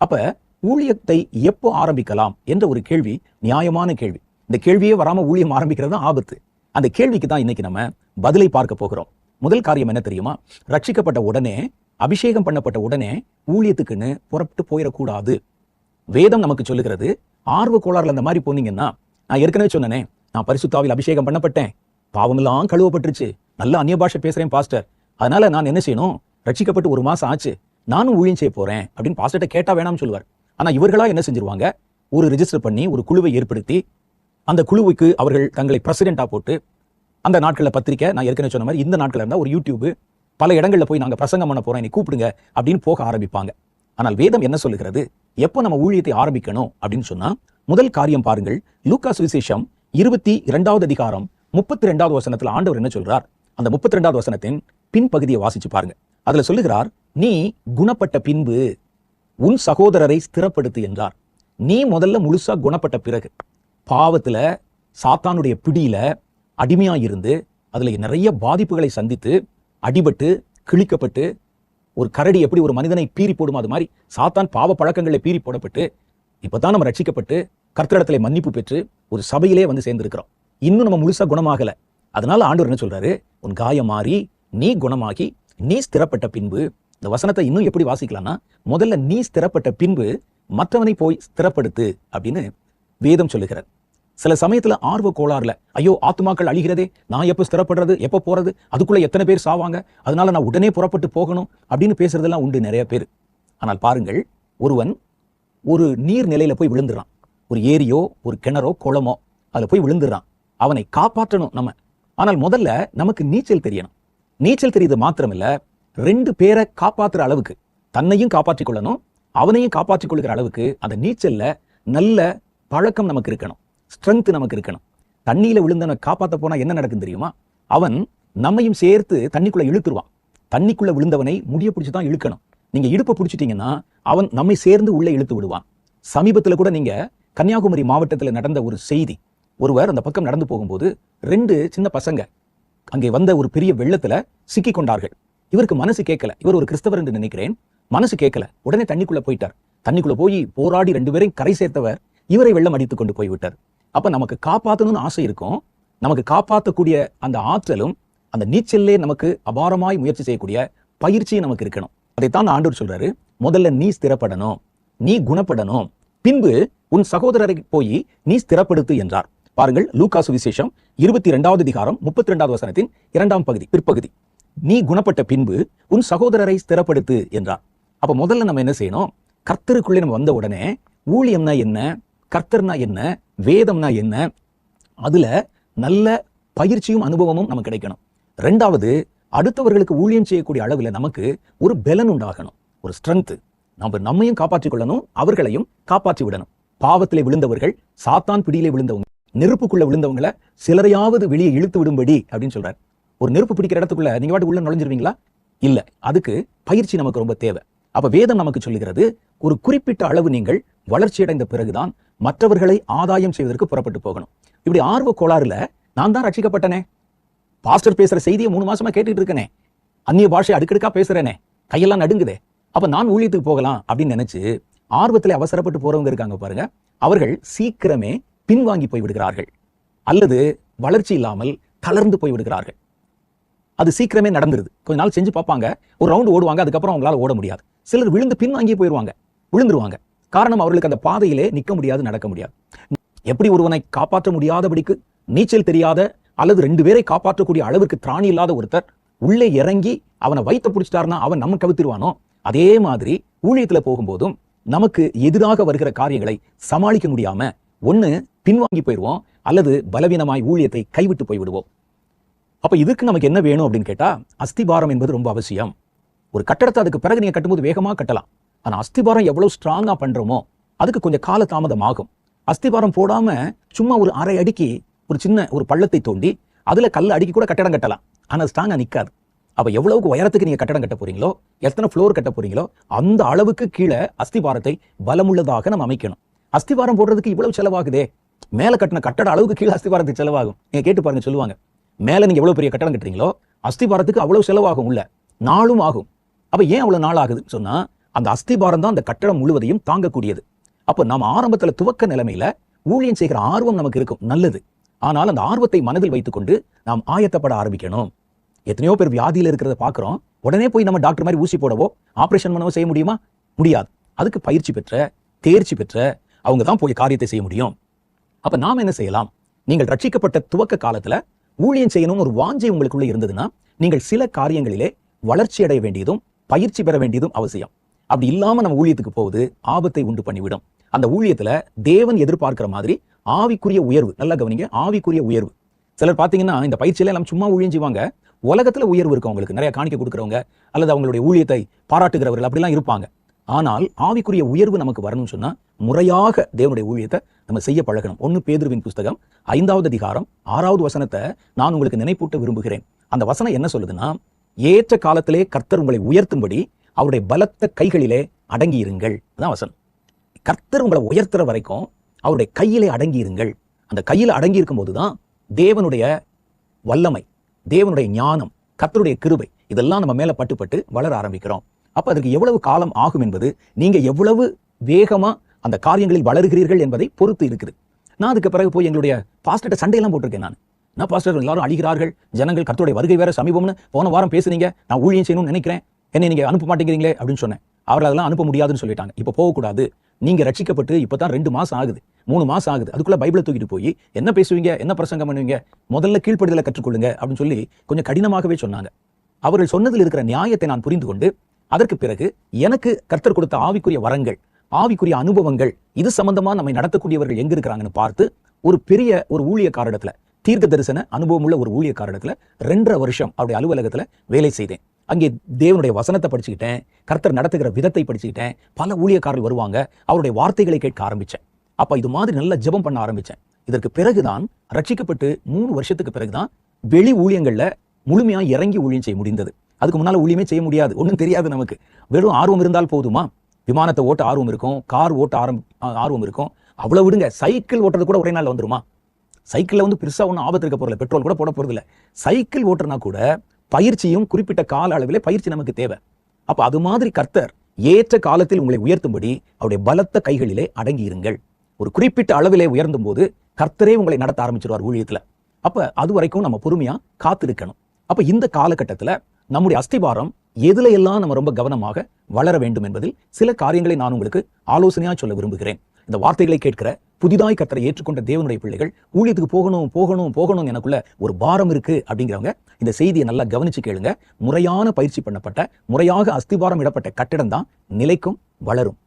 அப்ப ஊழியத்தை எப்போ ஆரம்பிக்கலாம் என்ற ஒரு கேள்வி நியாயமான கேள்வி. இந்த கேள்வியே வராம ஊழியம் ஆரம்பிக்கிறது தான் ஆபத்து. அந்த கேள்விக்கு தான் இன்னைக்கு நம்ம பதிலை பார்க்க போகிறோம். முதல் காரியம் என்ன தெரியுமா? ரட்சிக்கப்பட்ட உடனே, அபிஷேகம் பண்ணப்பட்ட உடனே ஊழியத்துக்குன்னு புறப்பட்டு போயிடக்கூடாது. வேதம் நமக்கு சொல்லுகிறது, ஆர்வ கோளாறுல அந்த மாதிரி போனீங்கன்னா, நான் ஏற்கனவே சொன்னனே, நான் பரிசுத்தாவில் அபிஷேகம் பண்ணப்பட்டேன், பாவமெல்லாம் கழுவப்பட்டுருச்சு, நல்ல அந்நிய பாஷை பேசுறேன் பாஸ்டர், அதனால நான் என்ன செய்யணும், ரட்சிக்கப்பட்டு 1 மாசம் ஆச்சு, நானும் ஊழியம் செய்ய போறேன் அப்படின்னு பாஸ்டர்ட்ட கேட்டா வேணாம்னு சொல்லுவார். ஆனா இவர்களா என்ன செஞ்சிருவாங்க, ஒரு ரிஜிஸ்டர் பண்ணி ஒரு குழுவை ஏற்படுத்தி, அந்த குழுவுக்கு அவர்கள் தங்களை பிரசிடென்டா போட்டு, அந்த நாட்களில் பத்திரிக்கை, நான் ஏற்கனவே சொன்ன மாதிரி இந்த நாட்கள் இருந்தால் ஒரு யூடியூப், பல இடங்களில் போய் நாங்கள் பிரசங்கம் பண்ண போறோம், என்னை கூப்பிடுங்க அப்படின்னு போக ஆரம்பிப்பாங்க. ஆனால் வேதம் என்ன சொல்லுகிறது, எப்போ நம்ம ஊழியத்தை ஆரம்பிக்கணும் அப்படின்னு சொன்னா, முதல் காரியம் பாருங்கள், லூக்கா சுவிசேஷம் 22வது அதிகாரம் 32வது வசனத்துல ஆண்டவர் என்ன சொல்றார்? அந்த 32வது வசனத்தின் பின்பகுதியை வாசிச்சு பாருங்க. அதுல சொல்லுகிறார், நீ குணப்பட்ட பின்பு உன் சகோதரரை ஸ்திரப்படுத்து என்றார். நீ முதல்ல முழுசா குணப்பட்ட பிறகு, பாவத்துல சாத்தானுடைய பிடியில அடிமையா இருந்து அதுல நிறைய பாதிப்புகளை சந்தித்து அடிபட்டு கிழிக்கப்பட்டு, ஒரு கரடி எப்படி ஒரு மனிதனை பீறி போடுமோ அது மாதிரி சாத்தான் பாவ பழக்கங்களை பீறி போடப்பட்டு, இப்பதான் நம்ம ரட்சிக்கப்பட்டு கர்த்தரிடத்திலே மன்னிப்பு பெற்று ஒரு சபையிலே வந்து சேர்ந்திருக்கிறோம். இன்னும் நம்ம முழுசா குணமாகல. அதனால ஆண்டவர் என்ன சொல்றாரு, உன் காயம் மாறி நீ குணமாகி நீ ஸ்திரப்பட்ட பின்பு, இந்த வசனத்தை இன்னும் எப்படி வாசிக்கலாம்னா, முதல்ல நீ ஸ்திரப்பட்ட பின்பு மற்றவனை போய் ஸ்திரப்படுத்து அப்படின்னு வேதம் சொல்லுகிறார். சில சமயத்துல ஆர்வ கோளாறுல, ஐயோ ஆத்துமாக்கள் அழிகிறதே, நான் எப்போ ஸ்திரப்படுறது, எப்போ போறது, அதுக்குள்ள எத்தனை பேர் சாவாங்க, அதனால நான் உடனே புறப்பட்டு போகணும் அப்படின்னு பேசுறதெல்லாம் உண்டு நிறைய பேர். ஆனால் பாருங்கள், ஒருவன் ஒரு நீர் நிலையில போய் விழுந்துறான், ஒரு ஏரியோ ஒரு கிணறோ குளமோ அதுல போய் விழுந்துறான், அவனை காப்பாற்றணும் நம்ம. ஆனால் முதல்ல நமக்கு நீச்சல் தெரியணும். நீச்சல் தெரியுது மாத்திரமில்ல, 2 பேரை காப்பாற்றுற அளவுக்கு, தன்னையும் காப்பாற்றிக் கொள்ளணும், அவனையும் காப்பாற்றிக் கொள்கிற அளவுக்கு அந்த நீச்சல்ல நல்ல பழக்கம் நமக்கு இருக்கணும், ஸ்ட்ரென்த் நமக்கு இருக்கணும். தண்ணியில விழுந்தவனை காப்பாற்ற போனா என்ன நடக்கும் தெரியுமா? அவன் நம்மையும் சேர்த்து தண்ணிக்குள்ள இழுத்துருவான். தண்ணிக்குள்ள விழுந்தவனை முடிய பிடிச்சி தான் இழுக்கணும். நீங்க இடுப்பை பிடிச்சிட்டீங்கன்னா அவன் நம்மை சேர்ந்து உள்ள இழுத்து விடுவான். சமீபத்துல கூட நீங்க கன்னியாகுமரி மாவட்டத்துல நடந்த ஒரு செய்தி, ஒருவர் அந்த பக்கம் நடந்து போகும்போது 2 சின்ன பசங்க அங்கே வந்த ஒரு பெரிய வெள்ளத்துல சிக்கி கொண்டார்கள். இவருக்கு மனசு கேட்கல, இவர் ஒரு கிறிஸ்தவர் என்று நினைக்கிறேன், மனசு கேட்கல, உடனே தண்ணிக்குள்ள போயிட்டார். தண்ணிக்குள்ள போய் போராடி 2 பேரையும் கரை சேர்த்தவர் இவரை வெள்ளம் அடித்து கொண்டு போய்விட்டார். அப்ப நமக்கு காப்பாற்றணும்னு ஆசை இருக்கும், நமக்கு காப்பாற்றக்கூடிய அந்த ஆற்றலும் அந்த நீச்சல்லே நமக்கு அபாரமாய் முயற்சி செய்யக்கூடிய பயிற்சியும் நமக்கு இருக்கணும். அதைத்தான் ஆண்டவர் சொல்றாரு, முதல்ல நீ ஸ்திரப்படணும், நீ குணப்படணும், பின்பு உன் சகோதரரை போய் நீ ஸ்திரப்படுத்து என்றார். பாருங்கள், லூக்கா சுவிசேஷம் 22வது அதிகாரம் 32வது வசனத்தின் 2ஆம் பகுதி பிற்பகுதி, நீ குணப்பட்ட பின்பு உன் சகோதரரை ஸ்திரப்படுத்து என்றார். அப்ப முதல்ல நம்ம என்ன செய்யணும், கர்த்தருக்குள்ளே நம்ம வந்த உடனே ஊழியம்னா என்ன, கர்த்தர்னா என்ன, வேதம்னா என்ன, அதுல நல்ல பயிற்சியும் அனுபவமும் நமக்கு கிடைக்கணும். 2வது, அடுத்தவர்களுக்கு ஊழியம் செய்யக்கூடிய அளவுல நமக்கு ஒரு பலன் உண்டாகணும், ஒரு ஸ்ட்ரென்த். நம்ம நம்மையும் காப்பாற்றிக் கொள்ளணும், அவர்களையும் காப்பாற்றி விடணும். பாவத்திலே விழுந்தவர்கள், சாத்தான் பிடியிலே விழுந்தவங்க, நெருப்புக்குள்ள விழுந்தவங்களை சிலரையாவது வெளியே இழுத்து விடும்படி அப்படின்னு சொல்றாரு. ஒரு நெருப்பு பிடிக்கிற இடத்துக்குள்ள நீங்க வாட்டு உள்ள நுழைஞ்சிருவீங்களா? இல்ல, அதுக்கு பயிற்சி நமக்கு ரொம்ப தேவை. அப்ப வேதம் நமக்கு சொல்லுகிறது, ஒரு குறிப்பிட்ட அளவு நீங்கள் வளர்ச்சி அடைந்த பிறகுதான் மற்றவர்களை ஆதாயம் செய்வதற்கு புறப்பட்டு போகணும். இப்படி ஆர்வ கோளாறுல, நான் தான் ரட்சிக்கப்பட்டனே, பாஸ்டர் பேசுற செய்தியை 3 மாசமா கேட்டுட்டு இருக்கனே, அந்நிய பாஷை அடுக்கடுக்கா பேசுறேனே, கையெல்லாம் நடுங்குதே, அப்ப நான் ஊழியத்துக்கு போகலாம் அப்படின்னு நினைச்சு ஆர்வத்தில் அவசரப்பட்டு போறவங்க இருக்காங்க பாருங்க, அவர்கள் சீக்கிரமே பின்வாங்கி போய் விடுகிறார்கள், அல்லது வளர்ச்சி இல்லாமல் தளர்ந்து போய் விடுகிறார்கள். அது சீக்கிரமே நடந்துருது. கொஞ்ச நாள் செஞ்சு பார்ப்பாங்க, ஒரு ரவுண்ட் ஓடுவாங்க, அதுக்கப்புறம் அவங்களால ஓட முடியாது. சிலர் விழுந்து பின்வாங்கி போயிடுவாங்க, விழுந்துருவாங்க. காரணம், அவர்களுக்கு அந்த பாதையிலே நிற்க முடியாது, நடக்க முடியாது. எப்படி ஒருவனை காப்பாற்ற முடியாதபடிக்கு நீச்சல் தெரியாத அல்லது 2 பேரை காப்பாற்றக்கூடிய அளவுக்கு திராணி இல்லாத ஒருத்தர் உள்ளே இறங்கி அவனை வயிற்ற பிடிச்சிட்டாருன்னா அவன் நம்ம கவித்துருவானோ, அதே மாதிரி ஊழியத்துல போகும்போதும் நமக்கு எதிராக வருகிற காரியங்களை சமாளிக்க முடியாம ஒண்ணு பின்வாங்கி போயிடுவோம், அல்லது பலவீனமாய் ஊழியத்தை கைவிட்டு போய்விடுவோம். அப்ப இதுக்கு நமக்கு என்ன வேணும் அப்படின்னு கேட்டா, அஸ்திபாரம் என்பது ரொம்ப அவசியம். ஒரு கட்டடத்தை அதுக்கு பிறகு நீங்க கட்டும்போது வேகமா கட்டலாம், ஆனா அஸ்திபாரம் எவ்வளவு ஸ்ட்ராங்கா பண்றோமோ அதுக்கு கொஞ்சம் கால தாமதம் ஆகும். அஸ்திபாரம் போடாம சும்மா ஒரு அரை அடிக்கு ஒரு சின்ன ஒரு பள்ளத்தை தோண்டி அதுல கல்ல அடிக்கி கூட கட்டடம் கட்டலாம், ஆனா ஸ்ட்ராங்கா நிக்காது. அப்ப எவ்வளவுக்கு உயரத்துக்கு நீங்க கட்டடம் கட்ட போறீங்களோ, எத்தனை ஃப்ளோர் கட்ட போறீங்களோ, அந்த அளவுக்கு கீழே அஸ்திபாரத்தை பலமுள்ளதாக நம்ம அமைக்கணும். அஸ்திபாரம் போடுறதுக்கு இவ்வளவு செலவாகுதே, மேல கட்டின கட்டட அளவுக்கு கீழே அஸ்திபாரத்துக்கு செலவாகும். நீங்க கேட்டு பாருங்க, சொல்லுவாங்க, மேல நீங்க எவ்வளவு பெரிய கட்டடம் கட்டுறீங்களோ அஸ்திபாரத்துக்கு அவ்வளவு செலவாகும், உள்ள நாளும் ஆகும். அப்ப ஏன் அவ்வளவு நாள் ஆகுதுன்னு சொன்னா, அந்த அஸ்திபாரம் தான் அந்த கட்டடம் முழுவதையும் தாங்கக்கூடியது. அப்ப நம்ம ஆரம்பத்துல துவக்க நிலைமையில ஊழியம் செய்கிற ஆர்வம் நமக்கு இருக்கும், நல்லது. ஆனால் அந்த ஆர்வத்தை மனதில் வைத்துக்கொண்டு நாம் ஆயத்தப்பட ஆரம்பிக்கணும். எத்தனையோ பேர் வியாதியில இருக்கிறத பார்க்கிறோம், உடனே போய் நம்ம டாக்டர் மாதிரி ஊசி போடவோ ஆபரேஷன் பண்ணவோ செய்ய முடியுமா? முடியாது. அதுக்கு பயிற்சி பெற்ற, தேர்ச்சி பெற்ற அவங்க தான் போய் காரியத்தை செய்ய முடியும். அப்ப நாம் என்ன செய்யலாம்? நீங்கள் ரட்சிக்கப்பட்ட துவக்க காலத்துல ஊழியம் செய்யணும் ஒரு வாஞ்சை உங்களுக்குள்ள இருந்ததுன்னா, நீங்கள் சில காரியங்களிலே வளர்ச்சி அடைய வேண்டியதும் பயிற்சி பெற வேண்டியதும் அவசியம். அப்படி இல்லாம நம்ம ஊழியத்துக்கு போவது ஆபத்தை உண்டு பண்ணிவிடும். அந்த ஊழியத்துல தேவன் எதிர்பார்க்கிற மாதிரி ஆவிக்குரிய உயர்வு, நல்லா கவனிங்க, ஆவிக்குரிய உயர்வு. சிலர் பாத்தீங்கன்னா இந்த பயிற்சியில நம்ம சும்மா ஊழியம் செய்வாங்க, உலகத்துல உயர்வு இருக்கும் அவங்களுக்கு, நிறைய காணிக்க கொடுக்குறவங்க அல்லது அவங்களுடைய ஊழியத்தை பாராட்டுகிறவர்கள் அப்படிலாம் இருப்பாங்க. ஆனால் ஆவிக்குரிய உயர்வு நமக்கு வரணும்னு சொன்னா முறையாக தேவனுடைய ஊழியத்தை நம்ம செய்ய பழகணும். 1 பேதுருவின் புஸ்தகம் 5வது அதிகாரம் 6வது வசனத்தை நான் உங்களுக்கு நினைப்பூட்ட விரும்புகிறேன். அந்த வசனம் என்ன சொல்லுதுன்னா, ஏற்ற காலத்திலே கர்த்தர் உங்களை உயர்த்தும்படி அவருடைய பலத்த கைகளிலே அடங்கி இருங்கள். அதான் வசனம். கர்த்தர் உங்களை உயர்த்துற வரைக்கும் அவருடைய கையிலே அடங்கி இருங்கள். அந்த கையில அடங்கி இருக்கும் போதுதான் தேவனுடைய வல்லமை, தேவனுடைய ஞானம், கர்த்தருடைய கிருபை இதெல்லாம் நம்ம மேல பட்டு வளர ஆரம்பிக்கிறோம். அப்ப அதற்கு எவ்வளவு காலம் ஆகும் என்பது நீங்க எவ்வளவு வேகமா அந்த காரியங்களில் வளருகிறீர்கள் என்பதை பொறுத்து இருக்குது. நான் அதுக்கு பிறகு போய் எங்களுடைய பாஸ்டர்ட்ட சண்டையெல்லாம் போட்டிருக்கேன். நான் பாஸ்டர் எல்லாரும் அழிகிறார்கள், ஜனங்கள் கர்த்தருடைய வருகை வேற சமீபம்னு போன வாரம் பேசுனீங்க, நான் ஊழியம் செய்யணும்னு நினைக்கிறேன், என்னை நீங்க அனுப்ப மாட்டேங்கிறீங்களே அப்படின்னு சொன்னேன். அவர்கள் அதெல்லாம் அனுப்ப முடியாதுன்னு சொல்லிட்டாங்க. இப்ப போகக்கூடாது, நீங்க ரட்சிக்கப்பட்டு இப்பதான் 2 மாசம் ஆகுது, 3 மாசம் ஆகுது, அதுக்குள்ள பைபிளை தூக்கிட்டு போய் என்ன பேசுவீங்க, என்ன பிரசங்கம் பண்ணுவீங்க, முதல்ல கீழ்ப்படுதலை கற்றுக்கொள்ளுங்க அப்படின்னு சொல்லி கொஞ்சம் கடினமாகவே சொன்னாங்க. அவர்கள் சொன்னதில் இருக்கிற நியாயத்தை நான் புரிந்து கொண்டு அதற்கு பிறகு எனக்கு கர்த்தர் கொடுத்த ஆவிக்குரிய வரங்கள், ஆவிக்குரிய அனுபவங்கள், இது சம்பந்தமா நம்மை நடத்தக்கூடியவர்கள் எங்க இருக்கிறாங்கன்னு பார்த்து ஒரு பெரிய ஒரு ஊழியக்காரிடத்துல, தீர்க்க தரிசன அனுபவம் உள்ள ஒரு ஊழியக்காரிடத்துல 2.5 வருஷம் அவருடைய அலுவலகத்துல வேலை செய்தேன். அங்கே தேவனுடைய வசனத்தை படிச்சுக்கிட்டேன், கர்த்தர் நடத்துகிற விதத்தை படிச்சுக்கிட்டேன். பல ஊழியக்காரர்கள் வருவாங்க, அவருடைய வார்த்தைகளை கேட்க ஆரம்பிச்சேன். அப்ப இது மாதிரி நல்ல ஜெபம் பண்ண ஆரம்பிச்சேன். இதற்கு பிறகுதான் ரட்சிக்கப்பட்டு 3 வருஷத்துக்கு பிறகுதான் வெளி ஊழியங்கள்ல முழுமையா இறங்கி ஊழியம் செய்ய முடிந்தது. அதுக்கு முன்னால ஊழியமே செய்ய முடியாது, ஒன்றும் தெரியாது நமக்கு. வெறும் ஆர்வம் இருந்தால் போதுமா? விமானத்தை ஓட்ட ஆர்வம் இருக்கும், கார் ஓட்ட ஆர்வம் இருக்கும், அவ்வளவு விடுங்க. சைக்கிள் ஓட்டுறது கூட ஒரே நாள் வந்துருமா? சைக்கிள்ல வந்து பெருசா ஒன்றும் ஆபத்து இருக்க போறதில்ல, பெட்ரோல் கூட போட போறது இல்லை. சைக்கிள் ஓட்டுறனா கூட பயிற்சியும் குறிப்பிட்ட கால அளவிலே பயிற்சி நமக்கு தேவை. அப்ப அது மாதிரி கர்த்தர் ஏற்ற காலத்தில் உங்களை உயர்த்தும்படி அவருடைய பலத்த கைகளிலே அடங்கி இருங்கள். ஒரு குறிப்பிட்ட அளவிலே உயர்ந்தும் போது கர்த்தரே உங்களை நடத்த ஆரம்பிச்சிருவார் ஊழியத்துல. அப்ப அது வரைக்கும் நம்ம பொறுமையா காத்திருக்கணும். அப்ப இந்த காலகட்டத்துல நம்முடைய அஸ்திபாரம் எதுல எல்லாம் நம்ம ரொம்ப கவனமாக வளர வேண்டும் என்பதில் சில காரியங்களை நான் உங்களுக்கு ஆலோசனையா சொல்ல விரும்புகிறேன். இந்த வார்த்தைகளை கேட்கிற புதிதாய் கர்த்தரை ஏற்றுக்கொண்ட தேவனுடைய பிள்ளைகள், ஊழியத்துக்கு போகணும் போகணும் போகணும் எனக்குள்ள ஒரு பாரம் இருக்கு அப்படிங்கிறவங்க இந்த செய்தியை நல்லா கவனிச்சு கேளுங்க. முறையான பயிற்சி பண்ணப்பட்ட, முறையாக அஸ்திபாரம் இடப்பட்ட கட்டிடம் தான் நிலைக்கும் வளரும்.